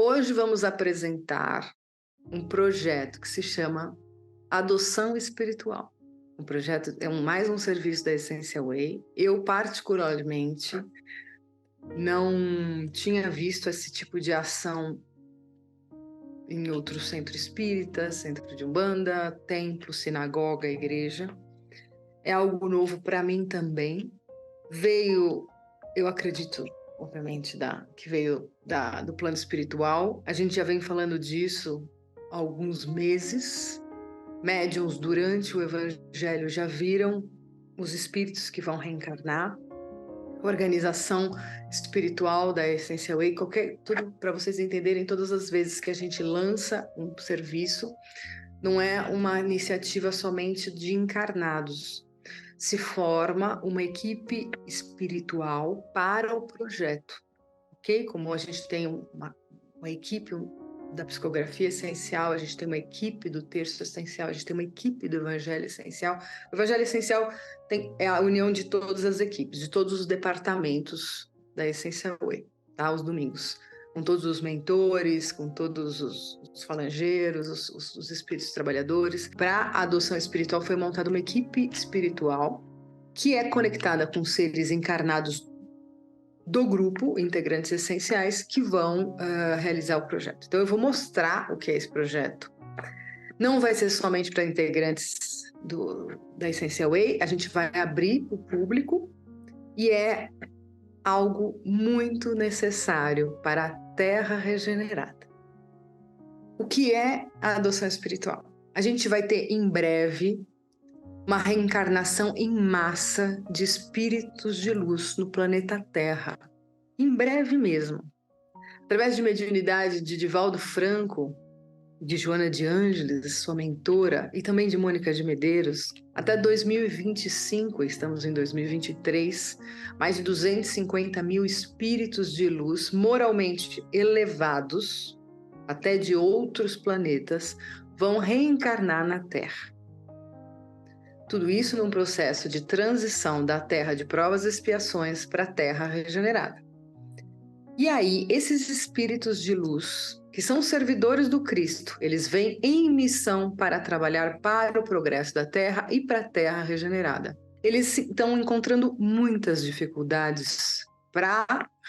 Hoje vamos apresentar um projeto que se chama Adoção Espiritual. O projeto é mais um serviço da Essential Way. Eu, particularmente, não tinha visto esse tipo de ação em outro centro espírita, centro de Umbanda, templo, sinagoga, igreja. É algo novo para mim também. Eu acredito, obviamente, que veio do plano espiritual. A gente já vem falando disso há alguns meses. Médiuns durante o Evangelho já viram os espíritos que vão reencarnar. A organização espiritual da Essential Way, tudo para vocês entenderem, todas as vezes que a gente lança um serviço, não é uma iniciativa somente de encarnados. Se forma uma equipe espiritual para o projeto, ok? Como a gente tem uma equipe da psicografia essencial, a gente tem uma equipe do texto essencial, a gente tem uma equipe do Evangelho essencial. O Evangelho essencial é a união de todas as equipes, de todos os departamentos da Essential Way, tá? Aos domingos, com todos os mentores, com todos os falangeiros, os espíritos trabalhadores. Para a adoção espiritual foi montada uma equipe espiritual que é conectada com seres encarnados do grupo, integrantes essenciais, que vão realizar o projeto. Então eu vou mostrar o que é esse projeto. Não vai ser somente para integrantes da Essential Way, a gente vai abrir para o público e é algo muito necessário para a Terra regenerada. O que é a adoção espiritual? A gente vai ter em breve uma reencarnação em massa de espíritos de luz no planeta Terra. Em breve mesmo. Através de mediunidade de Divaldo Franco, de Joana de Ângeles, sua mentora, e também de Mônica de Medeiros, até 2025, estamos em 2023, mais de 250 mil espíritos de luz moralmente elevados, até de outros planetas, vão reencarnar na Terra. Tudo isso num processo de transição da Terra de provas e expiações para a Terra regenerada. E aí, esses espíritos de luz, que são servidores do Cristo, eles vêm em missão para trabalhar para o progresso da Terra e para a Terra regenerada. Eles estão encontrando muitas dificuldades para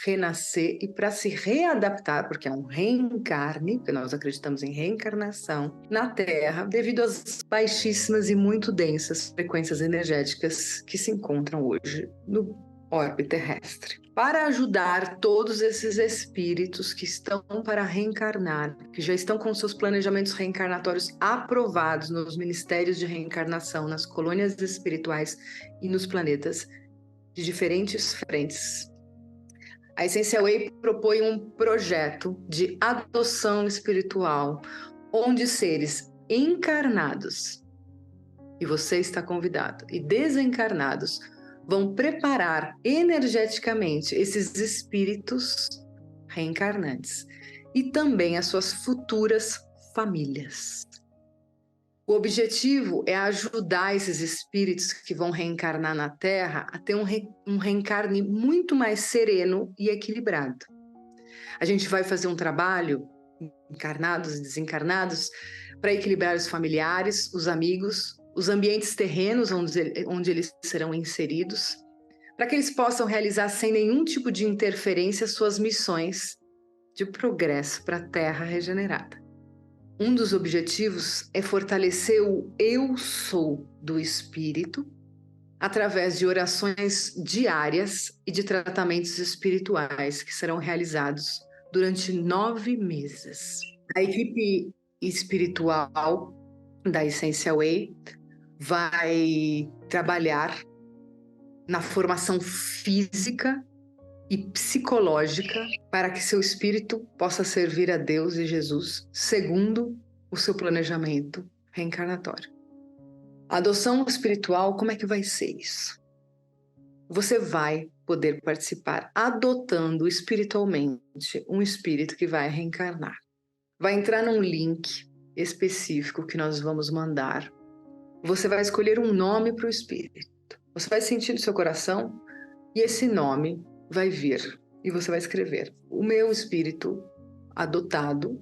renascer e para se readaptar, porque é um reencarne, porque nós acreditamos em reencarnação na Terra, devido às baixíssimas e muito densas frequências energéticas que se encontram hoje no orbe terrestre. Para ajudar todos esses espíritos que estão para reencarnar, que já estão com seus planejamentos reencarnatórios aprovados nos ministérios de reencarnação, nas colônias espirituais e nos planetas de diferentes frentes, a Essential Way propõe um projeto de adoção espiritual, onde seres encarnados, e você está convidado, e desencarnados, vão preparar energeticamente esses espíritos reencarnantes e também as suas futuras famílias. O objetivo é ajudar esses espíritos que vão reencarnar na Terra a ter um reencarne muito mais sereno e equilibrado. A gente vai fazer um trabalho, encarnados e desencarnados, para equilibrar os familiares, os amigos, os ambientes terrenos onde eles serão inseridos, para que eles possam realizar sem nenhum tipo de interferência suas missões de progresso para a Terra regenerada. Um dos objetivos é fortalecer o eu sou do espírito através de orações diárias e de tratamentos espirituais que serão realizados durante 9 meses. A equipe espiritual da Essential Way vai trabalhar na formação física e psicológica para que seu espírito possa servir a Deus e Jesus segundo o seu planejamento reencarnatório. A adoção espiritual, como é que vai ser isso? Você vai poder participar adotando espiritualmente um espírito que vai reencarnar. Vai entrar num link específico que nós vamos mandar. Você vai escolher um nome para o espírito. Você vai sentir no seu coração e esse nome vai vir. E você vai escrever: o meu espírito adotado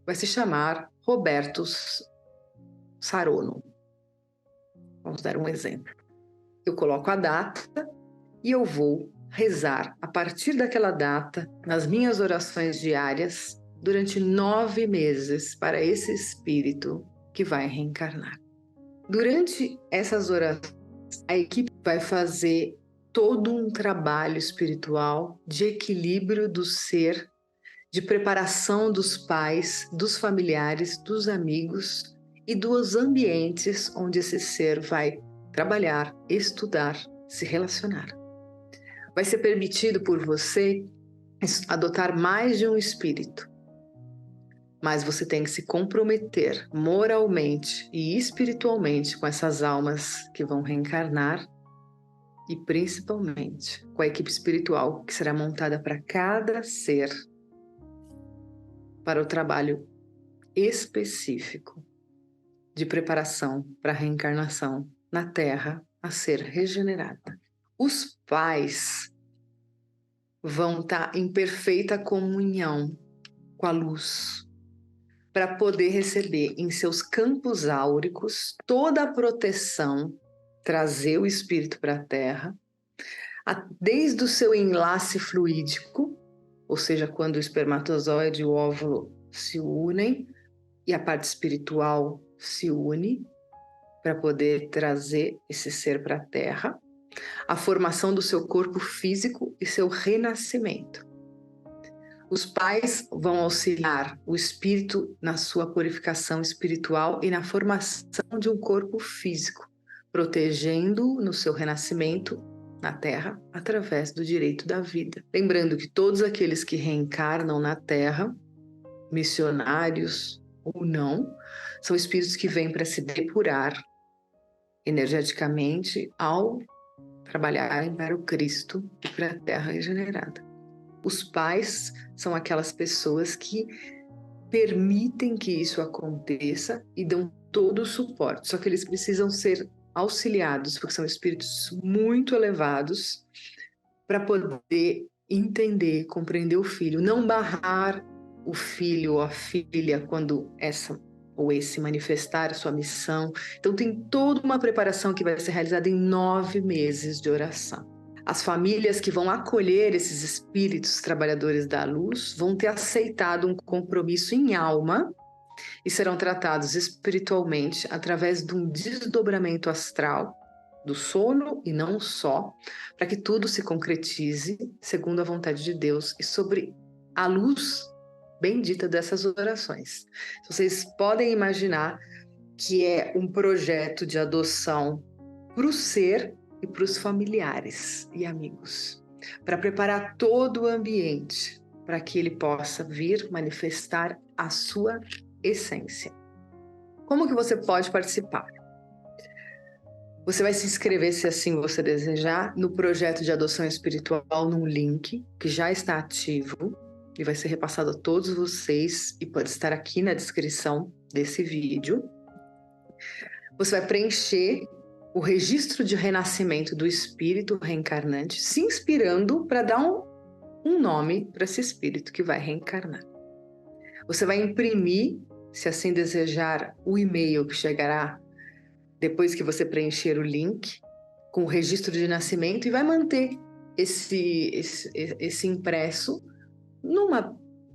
vai se chamar Roberto Sarono. Vamos dar um exemplo. Eu coloco a data e eu vou rezar a partir daquela data, nas minhas orações diárias, durante 9 meses para esse espírito que vai reencarnar. Durante essas orações, a equipe vai fazer todo um trabalho espiritual de equilíbrio do ser, de preparação dos pais, dos familiares, dos amigos e dos ambientes onde esse ser vai trabalhar, estudar, se relacionar. Vai ser permitido por você adotar mais de um espírito, mas você tem que se comprometer moralmente e espiritualmente com essas almas que vão reencarnar e principalmente com a equipe espiritual que será montada para cada ser para o trabalho específico de preparação para a reencarnação na Terra a ser regenerada. Os pais vão estar em perfeita comunhão com a luz para poder receber em seus campos áuricos toda a proteção, trazer o espírito para a Terra, desde o seu enlace fluídico, ou seja, quando o espermatozoide e o óvulo se unem e a parte espiritual se une para poder trazer esse ser para a Terra, a formação do seu corpo físico e seu renascimento. Os pais vão auxiliar o espírito na sua purificação espiritual e na formação de um corpo físico, protegendo no seu renascimento na Terra através do direito da vida. Lembrando que todos aqueles que reencarnam na Terra, missionários ou não, são espíritos que vêm para se depurar energeticamente ao trabalharem para o Cristo e para a Terra regenerada. Os pais são aquelas pessoas que permitem que isso aconteça e dão todo o suporte, só que eles precisam ser auxiliados, porque são espíritos muito elevados, para poder entender, compreender o filho, não barrar o filho ou a filha quando essa ou esse manifestar a sua missão. Então tem toda uma preparação que vai ser realizada em 9 meses de oração. As famílias que vão acolher esses espíritos trabalhadores da luz vão ter aceitado um compromisso em alma e serão tratados espiritualmente através de um desdobramento astral do sono e não só, para que tudo se concretize segundo a vontade de Deus e sobre a luz bendita dessas orações. Vocês podem imaginar que é um projeto de adoção para o ser e para os familiares e amigos, para preparar todo o ambiente para que ele possa vir manifestar a sua essência. Como que você pode participar? Você vai se inscrever, se assim você desejar, no projeto de adoção espiritual num link que já está ativo e vai ser repassado a todos vocês e pode estar aqui na descrição desse vídeo. Você vai preencher o registro de renascimento do espírito reencarnante, se inspirando para dar um nome para esse espírito que vai reencarnar. Você vai imprimir, se assim desejar, o e-mail que chegará depois que você preencher o link com o registro de nascimento e vai manter esse impresso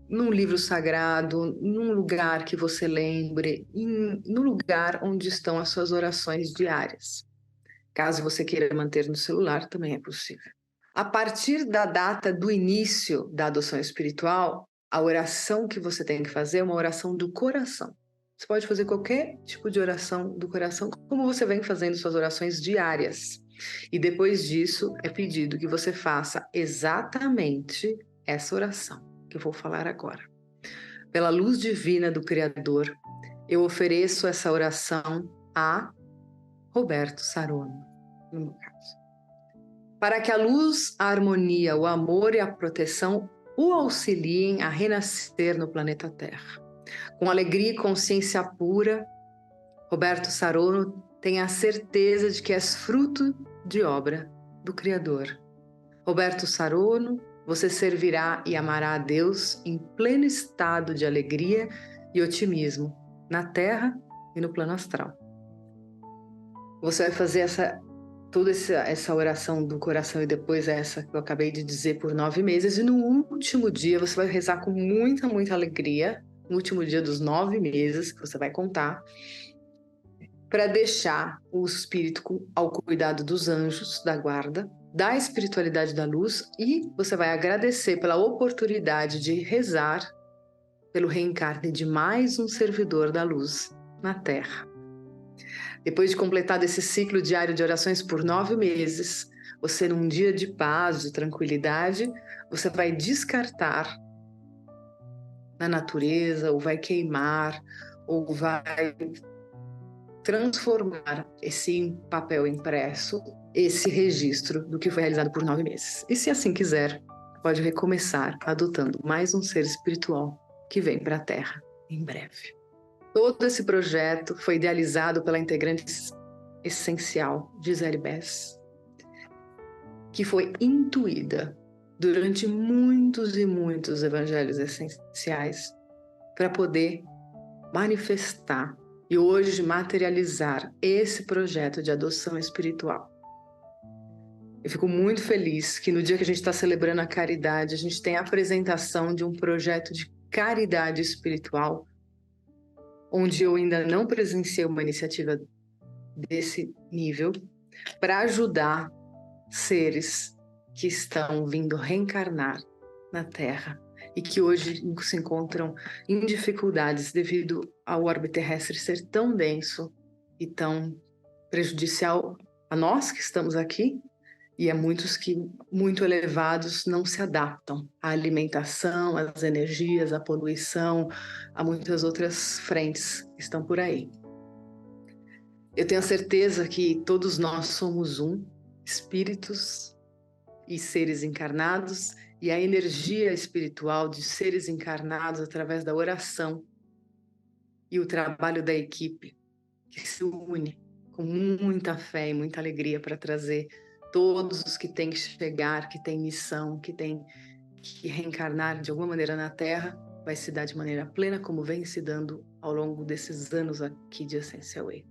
num livro sagrado, num lugar que você lembre, no lugar onde estão as suas orações diárias. Caso você queira manter no celular, também é possível. A partir da data do início da adoção espiritual, a oração que você tem que fazer é uma oração do coração. Você pode fazer qualquer tipo de oração do coração, como você vem fazendo suas orações diárias. E depois disso, é pedido que você faça exatamente essa oração que eu vou falar agora. Pela luz divina do Criador, eu ofereço essa oração a Roberto Sarono, no meu caso. Para que a luz, a harmonia, o amor e a proteção o auxiliem a renascer no planeta Terra. Com alegria e consciência pura, Roberto Sarono tem a certeza de que és fruto de obra do Criador. Roberto Sarono você servirá e amará a Deus em pleno estado de alegria e otimismo, na terra e no plano astral. Você vai fazer toda essa oração do coração e depois essa que eu acabei de dizer por 9 meses. E no último dia você vai rezar com muita, muita alegria, no último dia dos 9 meses, que você vai contar, para deixar o espírito ao cuidado dos anjos da guarda, da espiritualidade da luz, e você vai agradecer pela oportunidade de rezar pelo reencarne de mais um servidor da luz na Terra. Depois de completado esse ciclo diário de orações por 9 meses, você, num dia de paz, de tranquilidade, você vai descartar na natureza, ou vai queimar, ou vai transformar esse papel impresso, esse registro do que foi realizado por 9 meses. E se assim quiser, pode recomeçar adotando mais um ser espiritual que vem para a Terra em breve. Todo esse projeto foi idealizado pela integrante essencial, Gisele Bess, que foi intuída durante muitos e muitos evangelhos essenciais para poder manifestar e hoje materializar esse projeto de adoção espiritual. Eu fico muito feliz que no dia que a gente está celebrando a caridade, a gente tem a apresentação de um projeto de caridade espiritual, onde eu ainda não presenciei uma iniciativa desse nível, para ajudar seres que estão vindo reencarnar na Terra e que hoje se encontram em dificuldades devido ao orbe terrestre ser tão denso e tão prejudicial a nós que estamos aqui e a muitos que, muito elevados, não se adaptam à alimentação, às energias, à poluição, a muitas outras frentes que estão por aí. Eu tenho a certeza que todos nós somos espíritos e seres encarnados, e a energia espiritual de seres encarnados através da oração e o trabalho da equipe que se une com muita fé e muita alegria para trazer todos os que têm que chegar, que têm missão, que têm que reencarnar de alguma maneira na Terra, vai se dar de maneira plena como vem se dando ao longo desses anos aqui de Essential Way.